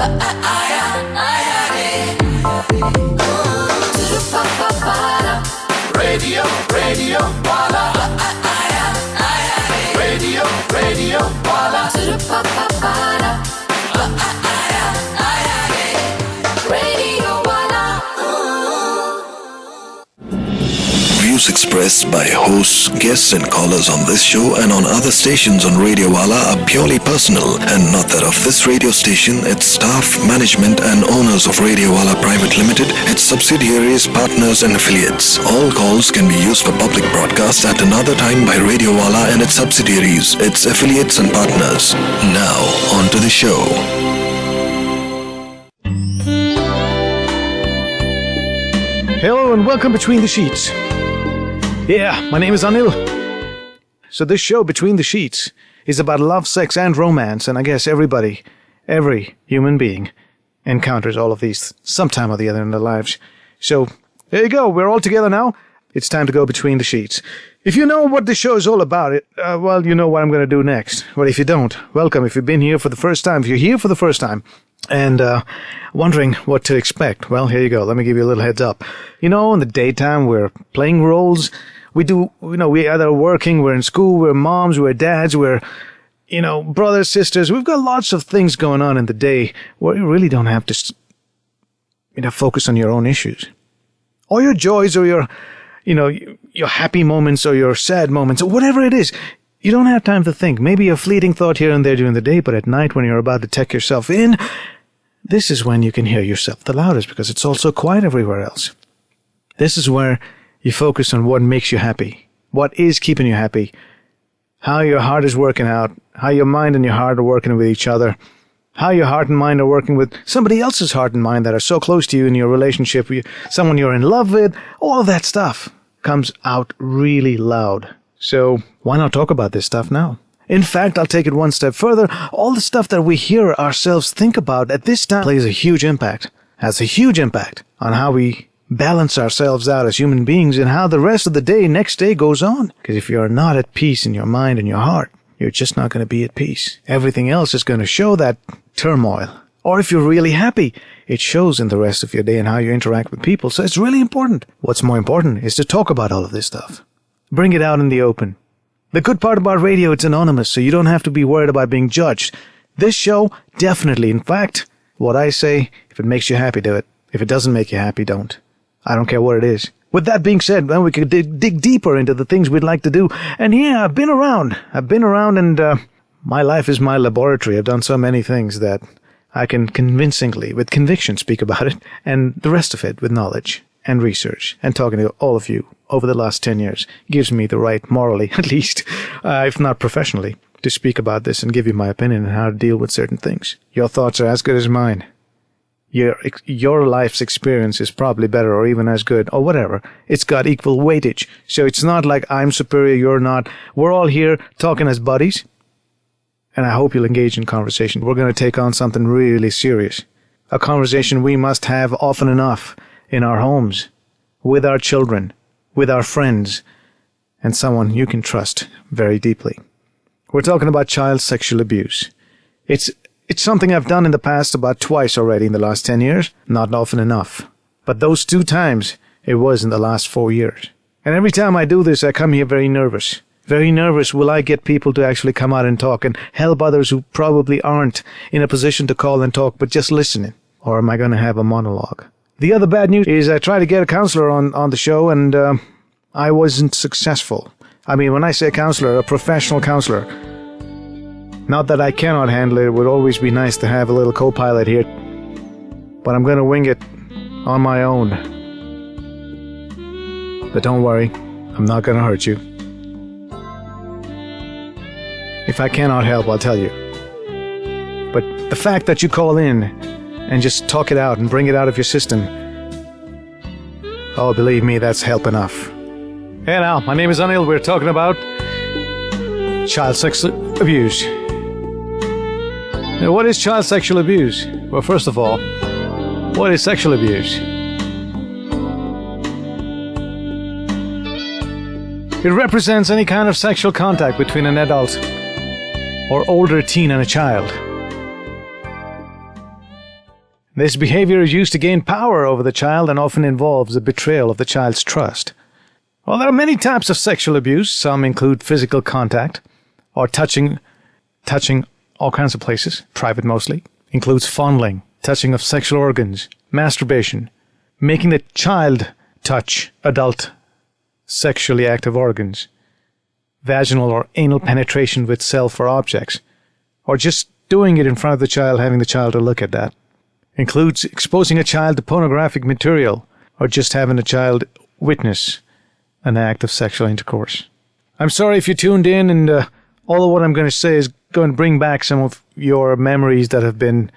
Radio, Radio Wala. Radio, Radio Wala. Radio Wala. Views expressed by hosts, guests and callers on this show and on other stations on Radio Wala are purely personal and not that of this radio station, its staff, management and owners of Radio Wala Private Limited, its subsidiaries, partners and affiliates. All calls can be used for public broadcast at another time by Radio Wala and its subsidiaries, its affiliates and partners. Now, on to the show. Hello and welcome Between the Sheets. Yeah, my name is Anil. So this show, Between the Sheets, is about love, sex and romance, and I guess every human being encounters all of these sometime or the other in their lives. So there you go, we're all together now. It's time to go between the sheets. If you know what the show is all about, well, you know what I'm going to do next. But if you don't, welcome. If you've been here for the first time, if you're here for the first time, and wondering what to expect, well, here you go. Let me give you a little heads up. You know, in the daytime, we're playing roles. We either working, we're in school, we're moms, we're dads, we're, brothers, sisters. We've got lots of things going on in the day where you really don't have to, focus on your own issues. Or your joys or your happy moments or your sad moments or whatever it is. You don't have time to think. Maybe a fleeting thought here and there during the day, but at night when you're about to tuck yourself in, this is when you can hear yourself the loudest because it's all so quiet everywhere else. This is where you focus on what makes you happy, what is keeping you happy, how your heart is working out, how your mind and your heart are working with each other, how your heart and mind are working with somebody else's heart and mind that are so close to you in your relationship with someone you're in love with. All of that stuff comes out really loud. So why not talk about this stuff now? In fact, I'll take it one step further. All the stuff that we hear ourselves think about at this time has a huge impact on how we balance ourselves out as human beings and how the rest of the next day goes on. Because if you're not at peace in your mind and your heart, you're just not going to be at peace. Everything else is going to show that turmoil. Or if you're really happy, it shows in the rest of your day and how you interact with people. So it's really important. What's more important is to talk about all of this stuff. Bring it out in the open. The good part about radio, it's anonymous, so you don't have to be worried about being judged. This show, definitely. In fact, what I say, if it makes you happy, do it. If it doesn't make you happy, don't. I don't care what it is. With that being said, well, we could dig deeper into the things we'd like to do. And yeah, I've been around and my life is my laboratory. I've done so many things that I can convincingly, with conviction, speak about it, and the rest of it with knowledge and research and talking to all of you over the last 10 years gives me the right, morally at least, if not professionally, to speak about this and give you my opinion on how to deal with certain things. Your thoughts are as good as mine. Your life's experience is probably better or even as good or whatever. It's got equal weightage. So it's not like I'm superior, you're not. We're all here talking as buddies. And I hope you'll engage in conversation. We're going to take on something really serious. A conversation we must have often enough in our homes, with our children, with our friends, and someone you can trust very deeply. We're talking about child sexual abuse. It's something I've done in the past about twice already in the last 10 years. Not often enough. But those 2 times, it was in the last 4 years. And every time I do this, I come here very nervous. Very nervous. Will I get people to actually come out and talk and help others who probably aren't in a position to call and talk, but just listening? Or am I going to have a monologue? The other bad news is I tried to get a counselor on the show and I wasn't successful. I mean, when I say counselor, a professional counselor. Not that I cannot handle it. It would always be nice to have a little co-pilot here. But I'm going to wing it on my own. But don't worry, I'm not going to hurt you. If I cannot help, I'll tell you. But the fact that you call in and just talk it out and bring it out of your system, oh, believe me, that's help enough. Hey now, my name is Anil. We're talking about child sexual abuse. Now, what is child sexual abuse? Well, first of all, what is sexual abuse? It represents any kind of sexual contact between an adult or older teen and a child. This behavior is used to gain power over the child and often involves a betrayal of the child's trust. Well, there are many types of sexual abuse. Some include physical contact or touching all kinds of places, private mostly. Includes fondling, touching of sexual organs, masturbation, making the child touch adult sexually active organs, vaginal or anal penetration with self or objects, or just doing it in front of the child, having the child to look at that. Includes exposing a child to pornographic material or just having a child witness an act of sexual intercourse. I'm sorry if you tuned in, and all of what I'm going to say is going to bring back some of your memories that have been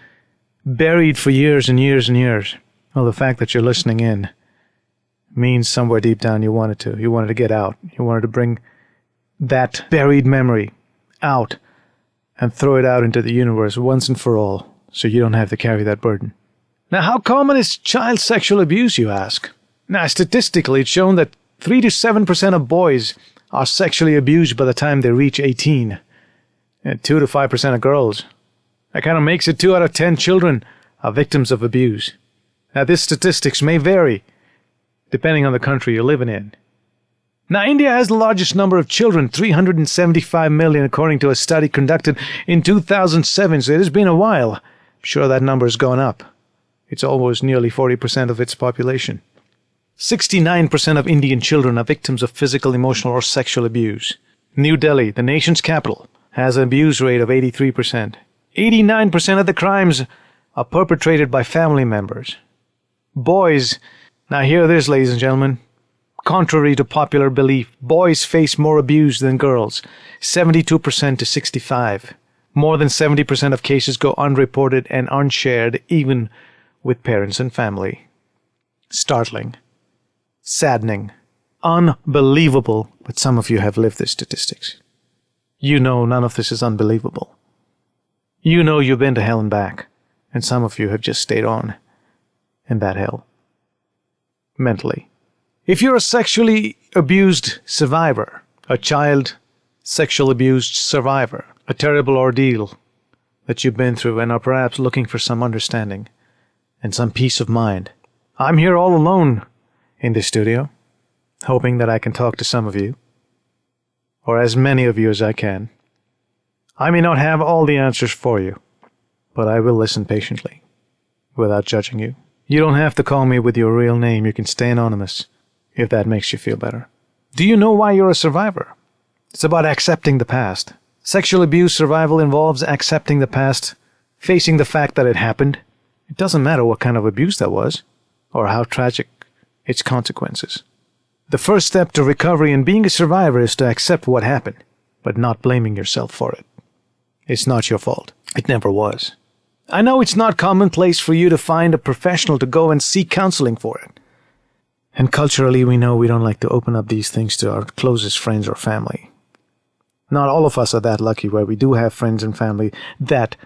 buried for years and years and years. Well, the fact that you're listening in means somewhere deep down you wanted to. You wanted to get out. You wanted to bring that buried memory out and throw it out into the universe once and for all, so you don't have to carry that burden. Now, how common is child sexual abuse, you ask? Now, statistically, it's shown that 3 to 7% of boys are sexually abused by the time they reach 18, and 2 to 5% of girls. That kind of makes it 2 out of 10 children are victims of abuse. Now, these statistics may vary depending on the country you're living in. Now, India has the largest number of children, 375 million, according to a study conducted in 2007, so it has been a while. I'm sure that number has gone up. It's almost nearly 40% of its population. 69% of Indian children are victims of physical, emotional, or sexual abuse. New Delhi, the nation's capital, has an abuse rate of 83%. 89% of the crimes are perpetrated by family members. Boys, now hear this, ladies and gentlemen. Contrary to popular belief, boys face more abuse than girls, 72% to 65%. More than 70% of cases go unreported and unshared, even with parents and family. Startling. Saddening. Unbelievable, but some of you have lived these statistics. You know none of this is unbelievable. You know you've been to hell and back, and some of you have just stayed on in that hell. Mentally. If you're a sexually abused survivor, a child sexual abused survivor, a terrible ordeal that you've been through and are perhaps looking for some understanding and some peace of mind, I'm here all alone in this studio, hoping that I can talk to some of you, or as many of you as I can. I may not have all the answers for you, but I will listen patiently, without judging you. You don't have to call me with your real name. You can stay anonymous, if that makes you feel better. Do you know why you're a survivor? It's about accepting the past. Sexual abuse survival involves accepting the past, facing the fact that it happened. It doesn't matter what kind of abuse that was, or how tragic its consequences. The first step to recovery and being a survivor is to accept what happened, but not blaming yourself for it. It's not your fault. It never was. I know it's not commonplace for you to find a professional to go and seek counseling for it. And culturally, we know we don't like to open up these things to our closest friends or family. Not all of us are that lucky where we do have friends and family that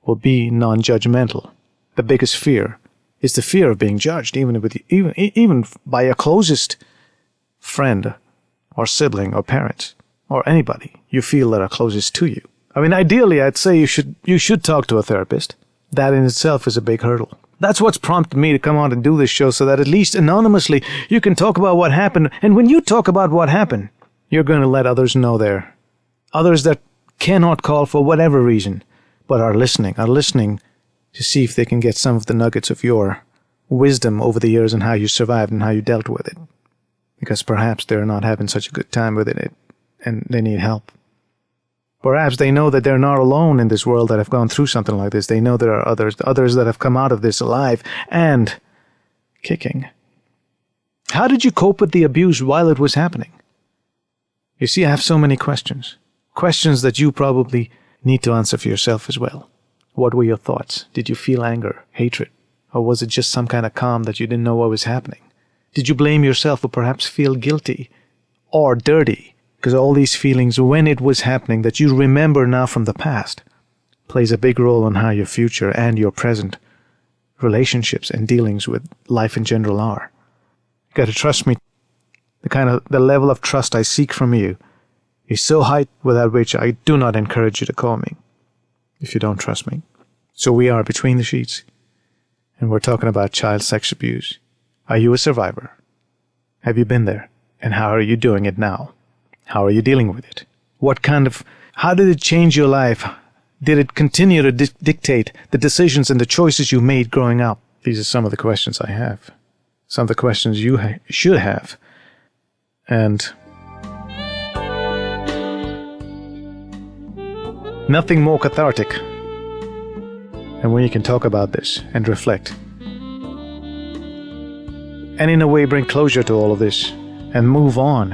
will be non-judgmental. The biggest fear is the fear of being judged, even by your closest friend or sibling or parent or anybody you feel that are closest to you. I mean, ideally, I'd say you should talk to a therapist. That in itself is a big hurdle. That's what's prompted me to come on and do this show, so that at least anonymously you can talk about what happened. And when you talk about what happened, you're going to let others know there. Others that cannot call for whatever reason, but are listening to see if they can get some of the nuggets of your wisdom over the years and how you survived and how you dealt with it. Because perhaps they're not having such a good time with it and they need help. Perhaps they know that they're not alone in this world that have gone through something like this. They know there are others that have come out of this alive and kicking. How did you cope with the abuse while it was happening? You see, I have so many questions. Questions that you probably need to answer for yourself as well. What were your thoughts? Did you feel anger, hatred? Or was it just some kind of calm that you didn't know what was happening? Did you blame yourself or perhaps feel guilty or dirty? Because all these feelings, when it was happening, that you remember now from the past, plays a big role on how your future and your present relationships and dealings with life in general are. You got to trust me. The level of trust I seek from you is so high, without which I do not encourage you to call me if you don't trust me. So we are between the sheets. And we're talking about child sex abuse. Are you a survivor? Have you been there? And how are you doing it now? How are you dealing with it? How did it change your life? Did it continue to dictate the decisions and the choices you made growing up? These are some of the questions I have. Some of the questions you should have. And nothing more cathartic than when you can talk about this and reflect. And in a way bring closure to all of this and move on.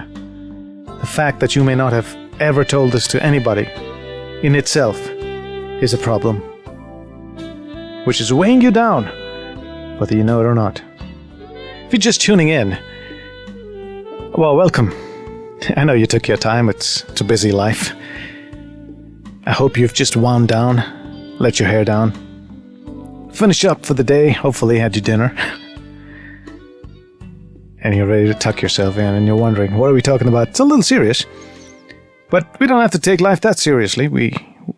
The fact that you may not have ever told this to anybody in itself is a problem, which is weighing you down, whether you know it or not. If you're just tuning in, well, welcome. I know you took your time. It's a busy life. I hope you've just wound down, let your hair down, finish up for the day, hopefully had your dinner, and you're ready to tuck yourself in, and you're wondering, what are we talking about? It's a little serious, but we don't have to take life that seriously. We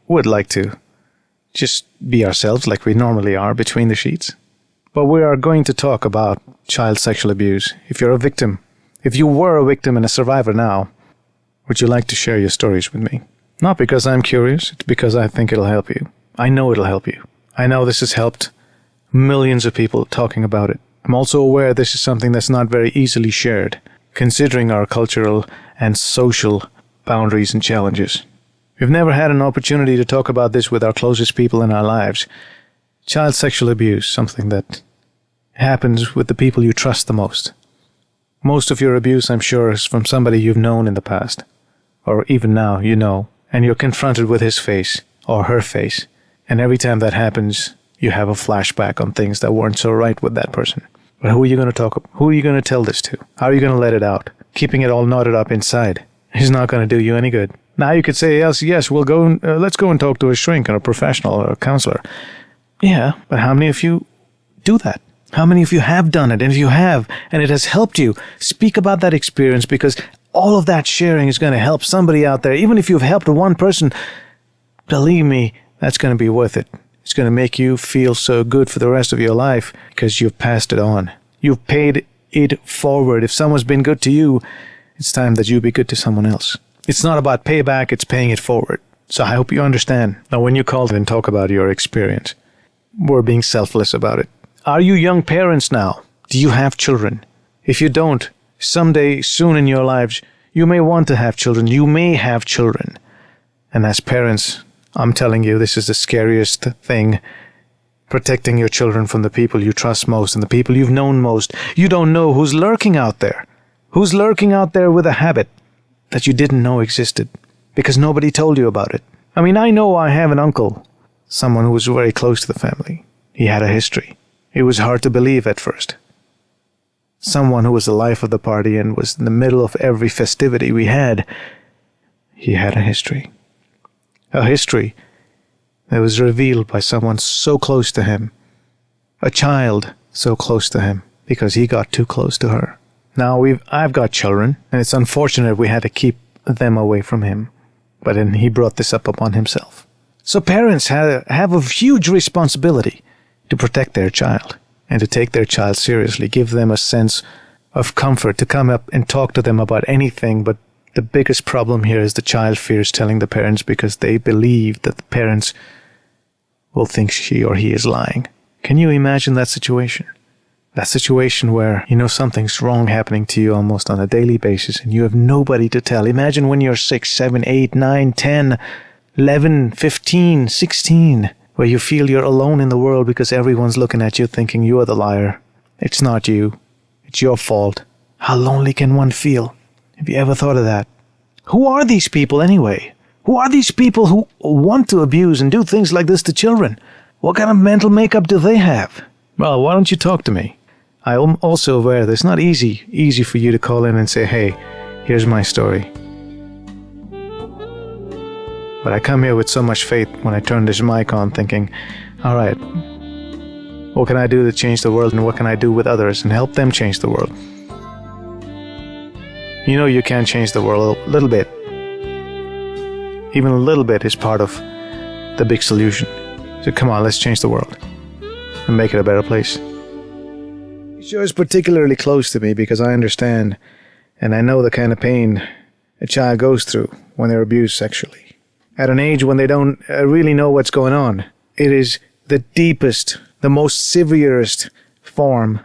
would like to just be ourselves like we normally are between the sheets. But we are going to talk about child sexual abuse. If you're a victim, if you were a victim and a survivor now, would you like to share your stories with me? Not because I'm curious, it's because I think it'll help you. I know it'll help you. I know this has helped millions of people talking about it. I'm also aware this is something that's not very easily shared, considering our cultural and social boundaries and challenges. We've never had an opportunity to talk about this with our closest people in our lives. Child sexual abuse, something that happens with the people you trust the most. Most of your abuse, I'm sure, is from somebody you've known in the past, or even now you know, and you're confronted with his face or her face, and every time that happens, you have a flashback on things that weren't so right with that person. But who are you going to tell this to? How are you going to let it out? Keeping it all knotted up inside is not going to do you any good. Now you could say, yes, we'll go, let's go and talk to a shrink or a professional or a counselor. Yeah, but how many of you do that? How many of you have done it? And if you have, and it has helped you, speak about that experience, because all of that sharing is going to help somebody out there. Even if you've helped one person, believe me, that's going to be worth it. It's going to make you feel so good for the rest of your life because you've passed it on. You've paid it forward. If someone's been good to you, it's time that you be good to someone else. It's not about payback, it's paying it forward. So I hope you understand. Now, when you call and talk about your experience, we're being selfless about it. Are you young parents now? Do you have children? If you don't, someday, soon in your lives, you may want to have children. You may have children. And as parents, I'm telling you, this is the scariest thing. Protecting your children from the people you trust most and the people you've known most. You don't know who's lurking out there. Who's lurking out there with a habit that you didn't know existed because nobody told you about it. I mean, I know I have an uncle, someone who was very close to the family. He had a history. It was hard to believe at first. Someone who was the life of the party and was in the middle of every festivity we had. He had a history. A history that was revealed by someone so close to him. A child so close to him because he got too close to her. Now I've got children, and it's unfortunate we had to keep them away from him. But then he brought this up upon himself. So parents have a huge responsibility to protect their child and to take their child seriously, give them a sense of comfort, to come up and talk to them about anything. But the biggest problem here is the child fears telling the parents because they believe that the parents will think she or he is lying. Can you imagine that situation? That situation where you know something's wrong happening to you almost on a daily basis and you have nobody to tell. Imagine when you're 6, 7, 8, 9, 10, 11, 15, 16, where you feel you're alone in the world because everyone's looking at you thinking you're the liar. It's not you. It's your fault. How lonely can one feel? Have you ever thought of that? Who are these people anyway? Who are these people who want to abuse and do things like this to children? What kind of mental makeup do they have? Well, why don't you talk to me? I am also aware that it's not easy for you to call in and say, hey, here's my story. But I come here with so much faith when I turn this mic on thinking, all right, what can I do to change the world and what can I do with others and help them change the world? You know you can change the world a little bit. Even a little bit is part of the big solution. So come on, let's change the world. and make it a better place. Sure, is particularly close to me because I understand and I know the kind of pain a child goes through when they're abused sexually. At an age when they don't really know what's going on, it is the deepest, the most severest form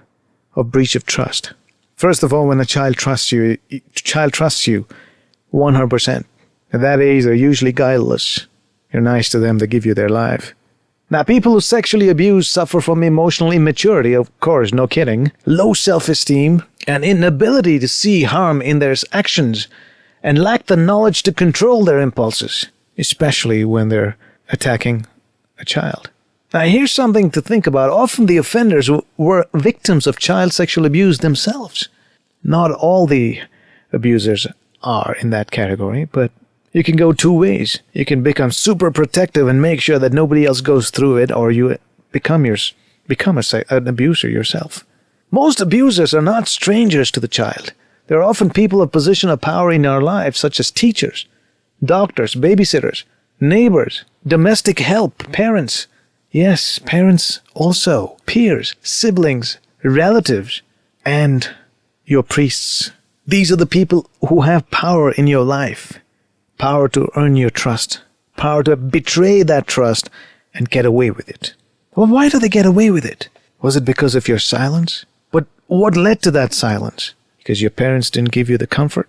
of breach of trust. First of all, when a child trusts you 100%. At that age, they're usually guileless. You're nice to them, they give you their life. Now, people who sexually abuse suffer from emotional immaturity, of course, no kidding, low self-esteem, and inability to see harm in their actions, and lack the knowledge to control their impulses, especially when they're attacking a child. Now, here's something to think about. Often the offenders were victims of child sexual abuse themselves. Not all the abusers are in that category, but you can go two ways. You can become super protective and make sure that nobody else goes through it, or you become an abuser yourself. Most abusers are not strangers to the child. They're often people of position of power in our lives, such as teachers, doctors, babysitters, neighbors, domestic help, parents. Yes, parents also, peers, siblings, relatives, and your priests. These are the people who have power in your life. Power to earn your trust. Power to betray that trust and get away with it. Well, why do they get away with it? Was it because of your silence? But what led to that silence? Because your parents didn't give you the comfort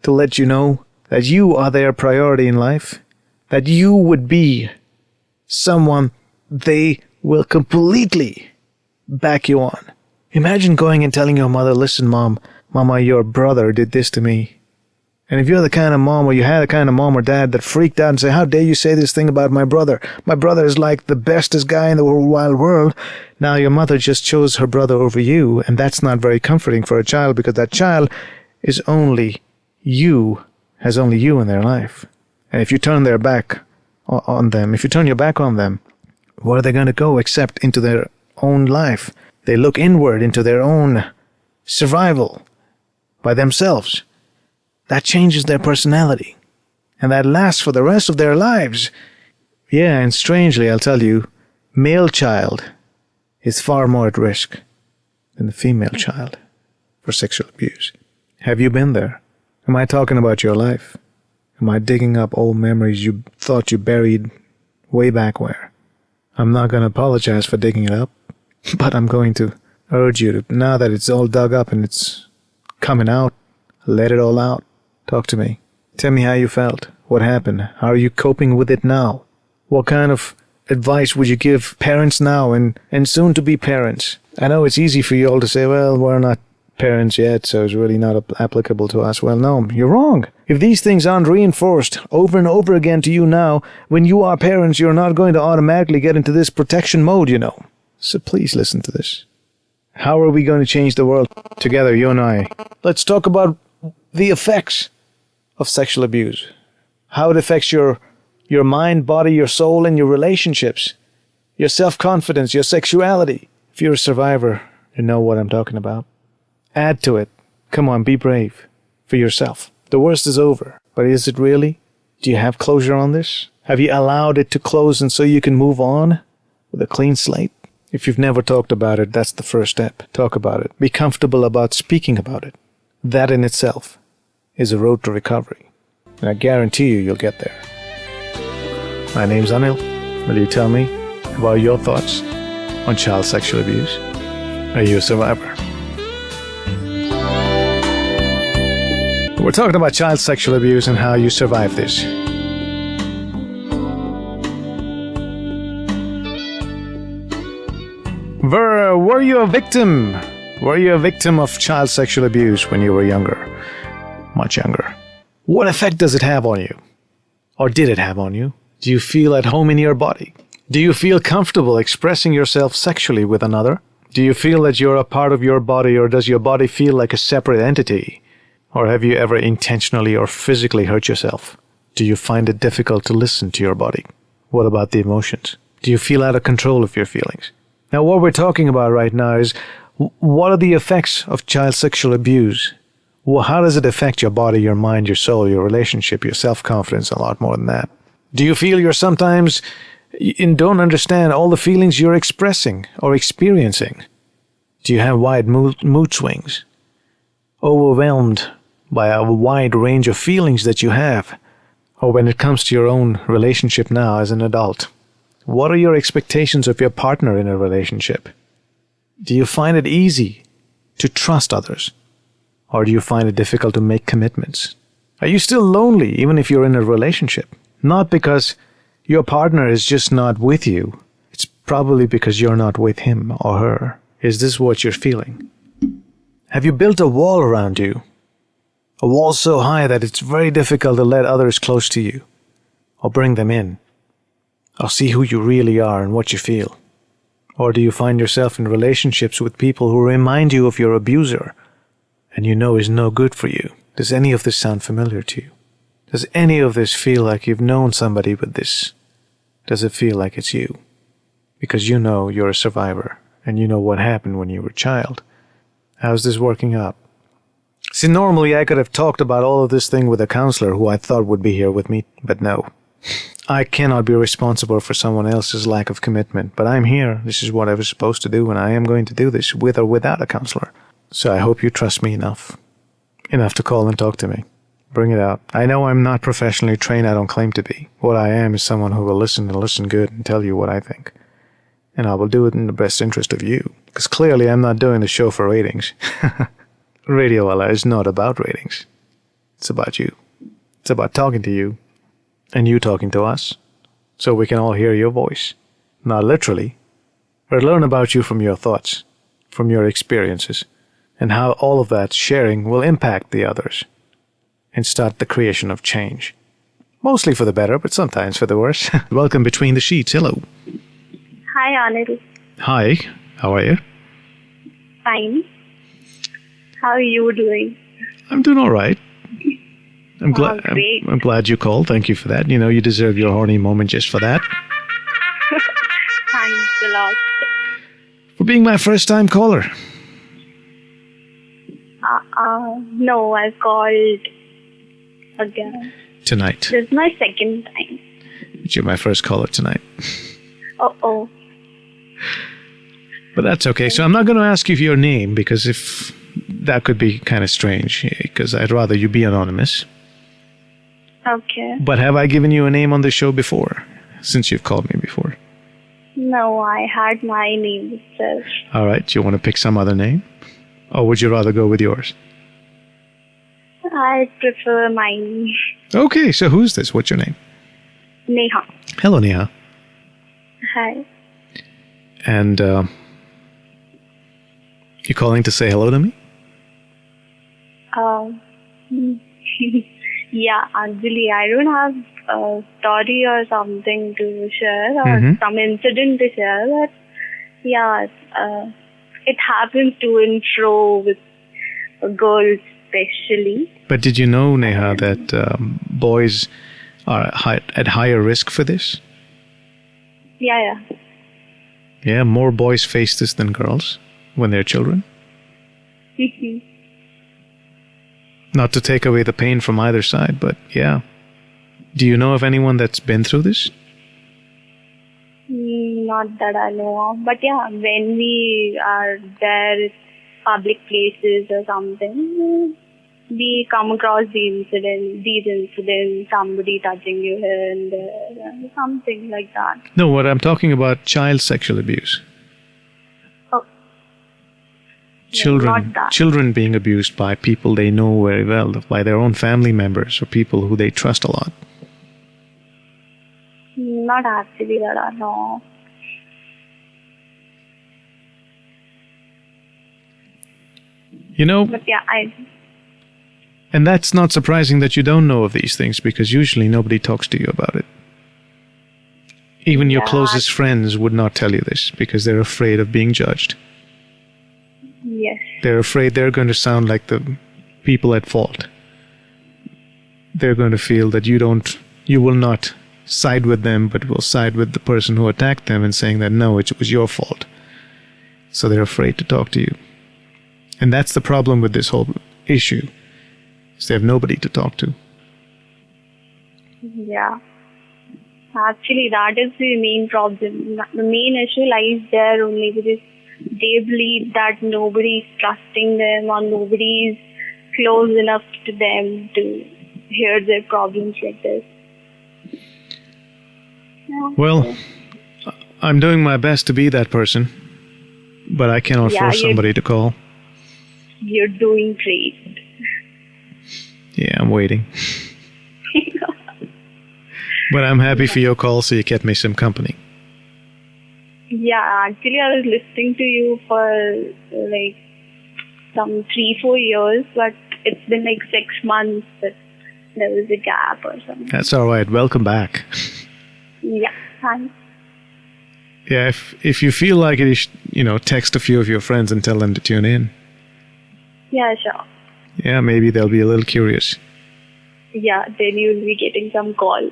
to let you know that you are their priority in life, that you would be someone they will completely back you on. Imagine going and telling your mother, listen, Mama, your brother did this to me. And if you're the kind of mom, or you had a kind of mom or dad that freaked out and say, how dare you say this thing about my brother? My brother is like the bestest guy in the whole wide world. Now your mother just chose her brother over you, and that's not very comforting for a child, because that child is only you, has only you in their life. And if you turn their back on them, if you turn your back on them, where are they going to go except into their own life? They look inward into their own survival by themselves. That changes their personality. And that lasts for the rest of their lives. Yeah, and strangely, I'll tell you, male child is far more at risk than the female child for sexual abuse. Have you been there? Am I talking about your life? Am I digging up old memories you thought you buried way back where? I'm not going to apologize for digging it up, but I'm going to urge you to, now that it's all dug up and it's coming out, let it all out. Talk to me. Tell me how you felt. What happened? How are you coping with it now? What kind of advice would you give parents now and soon to be parents? I know it's easy for you all to say, well, we're not parents yet, so it's really not applicable to us. Well, no, you're wrong. If these things aren't reinforced over and over again to you now, when you are parents, you're not going to automatically get into this protection mode, you know. So please listen to this. How are we going to change the world together, you and I? Let's talk about the effects of sexual abuse. How it affects your mind, body, your soul, and your relationships, your self-confidence, your sexuality. If you're a survivor, you know what I'm talking about. Add to it. Come on, be brave for yourself. The worst is over. But is it really? Do you have closure on this? Have you allowed it to close and so you can move on with a clean slate? If you've never talked about it, that's the first step. Talk about it. Be comfortable about speaking about it. That in itself is a road to recovery. And I guarantee you'll get there. My name's Anil. Will you tell me about your thoughts on child sexual abuse? Are you a survivor? We're talking about child sexual abuse and how you survive this. Were you a victim? Were you a victim of child sexual abuse when you were younger? Much younger. What effect does it have on you? Or did it have on you? Do you feel at home in your body? Do you feel comfortable expressing yourself sexually with another? Do you feel that you're a part of your body, or does your body feel like a separate entity? Or have you ever intentionally or physically hurt yourself? Do you find it difficult to listen to your body? What about the emotions? Do you feel out of control of your feelings? Now, what we're talking about right now is, what are the effects of child sexual abuse? Well, how does it affect your body, your mind, your soul, your relationship, your self-confidence, a lot more than that? Do you feel you're sometimes and don't understand all the feelings you're expressing or experiencing? Do you have wide mood swings? Overwhelmed by a wide range of feelings that you have? Or when it comes to your own relationship now as an adult, what are your expectations of your partner in a relationship? Do you find it easy to trust others? Or do you find it difficult to make commitments? Are you still lonely even if you're in a relationship? Not because your partner is just not with you. It's probably because you're not with him or her. Is this what you're feeling? Have you built a wall around you? A wall so high that it's very difficult to let others close to you, or bring them in, or see who you really are and what you feel? Or do you find yourself in relationships with people who remind you of your abuser, and you know is no good for you? Does any of this sound familiar to you? Does any of this feel like you've known somebody with this? Does it feel like it's you? Because you know you're a survivor, and you know what happened when you were a child. How's this working out? See, normally I could have talked about all of this thing with a counselor who I thought would be here with me, but no. I cannot be responsible for someone else's lack of commitment, but I'm here. This is what I was supposed to do, and I am going to do this with or without a counselor. So I hope you trust me enough to call and talk to me. Bring it out. I know I'm not professionally trained. I don't claim to be. What I am is someone who will listen and listen good and tell you what I think. And I will do it in the best interest of you, because clearly I'm not doing the show for ratings. Radio Wala is not about ratings. It's about you. It's about talking to you, and you talking to us, so we can all hear your voice. Not literally, but learn about you from your thoughts, from your experiences, and how all of that sharing will impact the others, and start the creation of change. Mostly for the better, but sometimes for the worse. Welcome Between the Sheets. Hello. Hi, Anil. Hi. How are you? Fine. How are you doing? I'm doing all right. I'm glad. Great. I'm glad you called. Thank you for that. You know, you deserve your horny moment just for that. Thanks a lot. For being my first-time caller. No, I've called again. Tonight. This is my second time. But you're my first caller tonight. Oh. But that's okay. So I'm not going to ask you your name, because if that could be kind of strange, because I'd rather you be anonymous. Okay. But have I given you a name on the show before, since you've called me before? No, I had my name itself. All right. Do you want to pick some other name? Or would you rather go with yours? I prefer mine. Okay. So who's this? What's your name? Neha. Hello, Neha. Hi. And you calling to say hello to me? Yeah, actually, I don't have a story or something to share or some incident to share, but yeah, it happens to and fro with girls especially. But did you know, Neha, that boys are at higher risk for this? Yeah. Yeah, more boys face this than girls when they're children. Not to take away the pain from either side, but yeah. Do you know of anyone that's been through this? Not that I know of, but yeah, when we are there, public places or something, we come across these incidents, somebody touching you here and there, something like that. No, what I'm talking about, child sexual abuse. Oh. Children being abused by people they know very well, by their own family members or people who they trust a lot. Not actually that I know. You know, but yeah, and that's not surprising that you don't know of these things, because usually nobody talks to you about it. Even your closest friends would not tell you this because they're afraid of being judged. Yes. They're afraid they're going to sound like the people at fault. They're going to feel that you will not side with them, but will side with the person who attacked them and saying that no, it was your fault. So they're afraid to talk to you. And that's the problem with this whole issue, is they have nobody to talk to. Yeah. Actually, that is the main problem. The main issue lies there only because they believe that nobody is trusting them or nobody is close enough to them to hear their problems like this. Yeah. Well, I'm doing my best to be that person, but I cannot force somebody to call. You're doing great. Yeah, I'm waiting. But I'm happy for your call, so you kept me some company. Yeah, actually I was listening to you for like some 3-4 years, but it's been like 6 months that there was a gap or something. That's all right. Welcome back. Yeah, thanks. Yeah, if you feel like it, text a few of your friends and tell them to tune in. Yeah, sure. Yeah, maybe they'll be a little curious. Yeah, then you'll be getting some calls.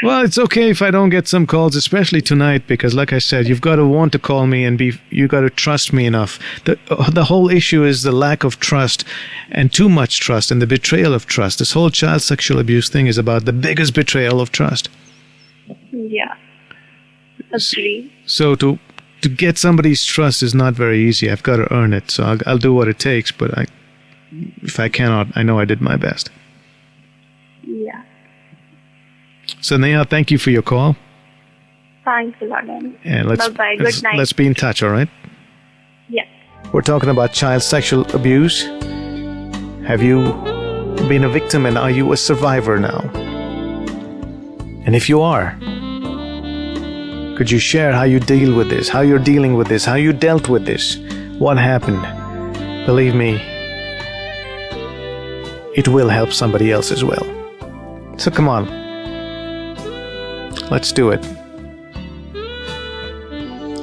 Well, it's okay if I don't get some calls, especially tonight, because like I said, you've got to want to call me and you got to trust me enough. The whole issue is the lack of trust and too much trust and the betrayal of trust. This whole child sexual abuse thing is about the biggest betrayal of trust. Yeah. Agree. So to get somebody's trust is not very easy. I've got to earn it. So I'll do what it takes, but if I cannot, I know I did my best. Yeah. So Neha, thank you for your call. Thanks a lot, then. And Bye-bye. Good night. Let's be in touch, all right? Yeah. We're talking about child sexual abuse. Have you been a victim and are you a survivor now? And if you are, could you share how you deal with this, how you're dealing with this, how you dealt with this, what happened? Believe me, it will help somebody else as well. So come on, let's do it.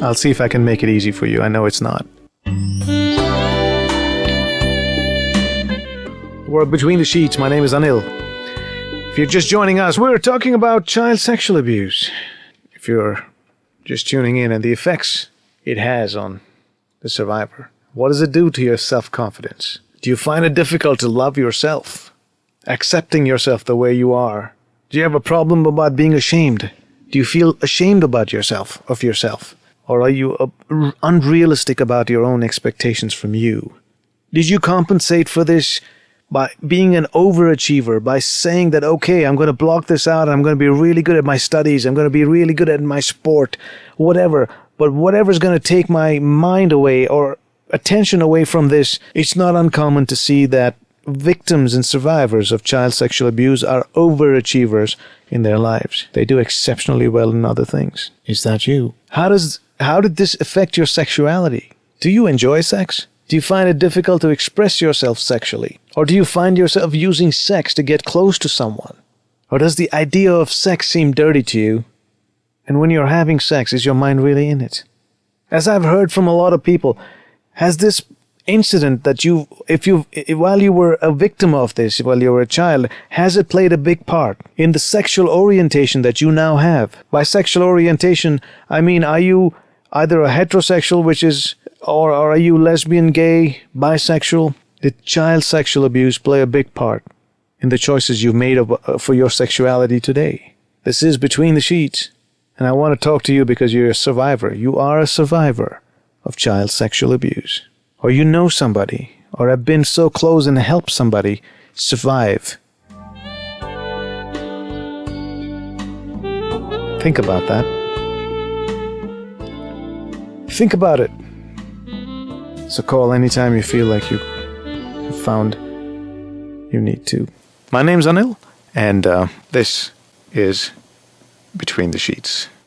I'll see if I can make it easy for you. I know it's not. We're Between the Sheets. My name is Anil. If you're just joining us, we're talking about child sexual abuse. If you're just tuning in and the effects it has on the survivor. What does it do to your self-confidence? Do you find it difficult to love yourself? Accepting yourself the way you are? Do you have a problem about being ashamed? Do you feel ashamed about yourself, of yourself? Or are you unrealistic about your own expectations from you? Did you compensate for this by being an overachiever, by saying that, okay, I'm going to block this out, I'm going to be really good at my studies, I'm going to be really good at my sport, whatever. But whatever's going to take my mind away or attention away from this, it's not uncommon to see that victims and survivors of child sexual abuse are overachievers in their lives. They do exceptionally well in other things. Is that you? How did this affect your sexuality? Do you enjoy sex? Do you find it difficult to express yourself sexually? Or do you find yourself using sex to get close to someone? Or does the idea of sex seem dirty to you? And when you're having sex, is your mind really in it? As I've heard from a lot of people, has this incident that while you were a victim of this, while you were a child, has it played a big part in the sexual orientation that you now have? By sexual orientation, I mean, are you either a heterosexual, or are you lesbian, gay, bisexual? Did child sexual abuse play a big part in the choices you've made for your sexuality today? This is Between the Sheets, and I want to talk to you because you're a survivor. You are a survivor of child sexual abuse. Or you know somebody, or have been so close and helped somebody survive. Think about that. Think about it. So call anytime you feel like you found you need to. My name's Anil, and this is Between the Sheets.